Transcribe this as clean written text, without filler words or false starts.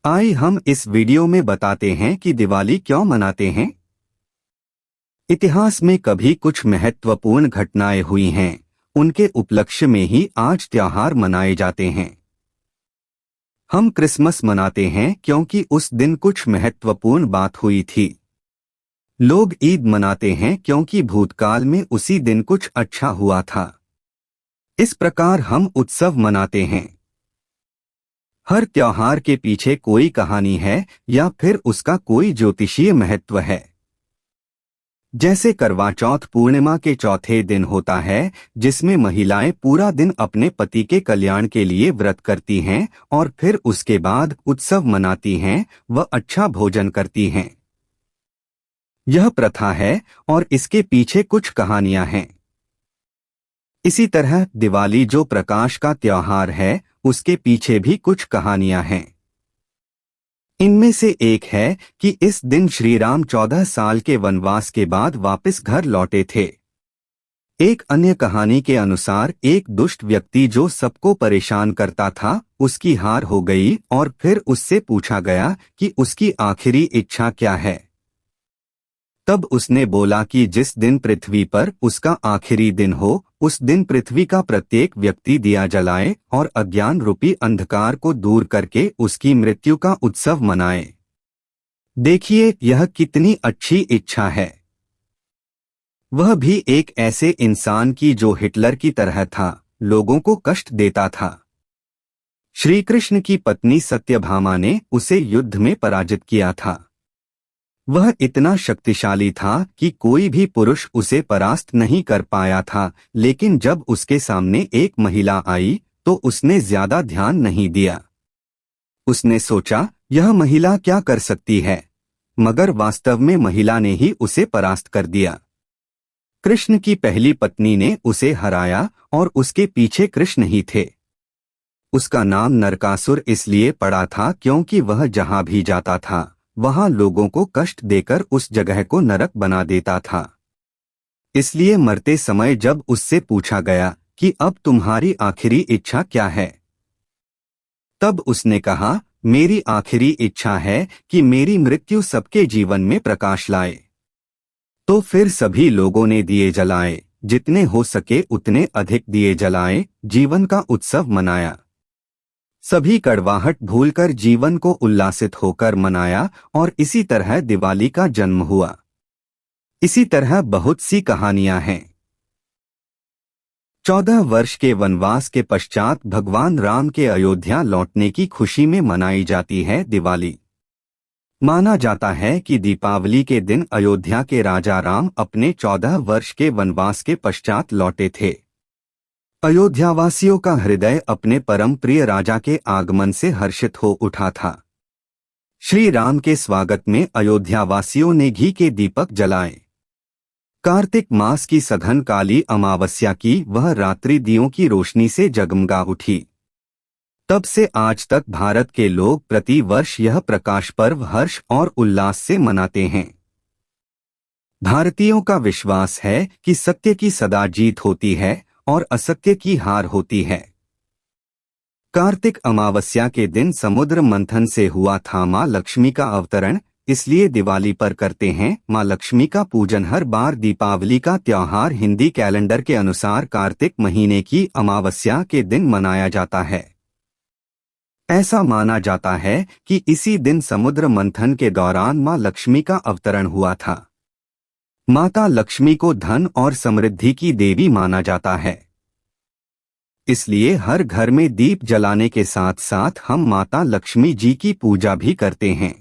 आइए हम इस वीडियो में बताते हैं कि दिवाली क्यों मनाते हैं। इतिहास में कभी कुछ महत्वपूर्ण घटनाएं हुई हैं, उनके उपलक्ष्य में ही आज त्योहार मनाए जाते हैं। हम क्रिसमस मनाते हैं क्योंकि उस दिन कुछ महत्वपूर्ण बात हुई थी। लोग ईद मनाते हैं क्योंकि भूतकाल में उसी दिन कुछ अच्छा हुआ था। इस प्रकार हम उत्सव मनाते हैं। हर त्योहार के पीछे कोई कहानी है या फिर उसका कोई ज्योतिषीय महत्व है। जैसे करवा चौथ पूर्णिमा के चौथे दिन होता है, जिसमें महिलाएं पूरा दिन अपने पति के कल्याण के लिए व्रत करती हैं और फिर उसके बाद उत्सव मनाती हैं, व अच्छा भोजन करती हैं। यह प्रथा है और इसके पीछे कुछ कहानियां हैं। इसी तरह दिवाली जो प्रकाश का त्योहार है, उसके पीछे भी कुछ कहानियां हैं। इनमें से एक है कि इस दिन श्री राम 14 साल के वनवास के बाद वापस घर लौटे थे। एक अन्य कहानी के अनुसार एक दुष्ट व्यक्ति जो सबको परेशान करता था, उसकी हार हो गई और फिर उससे पूछा गया कि उसकी आखिरी इच्छा क्या है। तब उसने बोला कि जिस दिन पृथ्वी पर उसका आखिरी दिन हो, उस दिन पृथ्वी का प्रत्येक व्यक्ति दिया जलाए और अज्ञान रूपी अंधकार को दूर करके उसकी मृत्यु का उत्सव मनाए। देखिए यह कितनी अच्छी इच्छा है। वह भी एक ऐसे इंसान की जो हिटलर की तरह था, लोगों को कष्ट देता था। श्री कृष्ण की पत्नी सत्यभामा ने उसे युद्ध में पराजित किया था। वह इतना शक्तिशाली था कि कोई भी पुरुष उसे परास्त नहीं कर पाया था, लेकिन जब उसके सामने एक महिला आई तो उसने ज्यादा ध्यान नहीं दिया। उसने सोचा यह महिला क्या कर सकती है, मगर वास्तव में महिला ने ही उसे परास्त कर दिया। कृष्ण की पहली पत्नी ने उसे हराया और उसके पीछे कृष्ण ही थे। उसका नाम नरकासुर इसलिए पड़ा था क्योंकि वह जहां भी जाता था, वहां लोगों को कष्ट देकर उस जगह को नरक बना देता था। इसलिए मरते समय जब उससे पूछा गया कि अब तुम्हारी आखिरी इच्छा क्या है, तब उसने कहा, मेरी आखिरी इच्छा है कि मेरी मृत्यु सबके जीवन में प्रकाश लाए। तो फिर सभी लोगों ने दिए जलाए, जितने हो सके उतने अधिक दिए जलाए, जीवन का उत्सव मनाया। सभी कड़वाहट भूलकर जीवन को उल्लासित होकर मनाया और इसी तरह दिवाली का जन्म हुआ। इसी तरह बहुत सी कहानियां हैं। 14 वर्ष के वनवास के पश्चात भगवान राम के अयोध्या लौटने की खुशी में मनाई जाती है दिवाली। माना जाता है कि दीपावली के दिन अयोध्या के राजा राम अपने 14 वर्ष के वनवास के पश्चात लौटे थे। अयोध्यावासियों का हृदय अपने परम प्रिय राजा के आगमन से हर्षित हो उठा था। श्री राम के स्वागत में अयोध्यावासियों ने घी के दीपक जलाए। कार्तिक मास की सघन काली अमावस्या की वह रात्रि दियों की रोशनी से जगमगा उठी। तब से आज तक भारत के लोग प्रति वर्ष यह प्रकाश पर्व हर्ष और उल्लास से मनाते हैं। भारतीयों का विश्वास है कि सत्य की सदा जीत होती है और असत्य की हार होती है। कार्तिक अमावस्या के दिन समुद्र मंथन से हुआ था मां लक्ष्मी का अवतरण, इसलिए दिवाली पर करते हैं मां लक्ष्मी का पूजन। हर बार दीपावली का त्योहार हिंदी कैलेंडर के अनुसार कार्तिक महीने की अमावस्या के दिन मनाया जाता है। ऐसा माना जाता है कि इसी दिन समुद्र मंथन के दौरान मां लक्ष्मी का अवतरण हुआ था। माता लक्ष्मी को धन और समृद्धि की देवी माना जाता है। इसलिए हर घर में दीप जलाने के साथ साथ हम माता लक्ष्मी जी की पूजा भी करते हैं।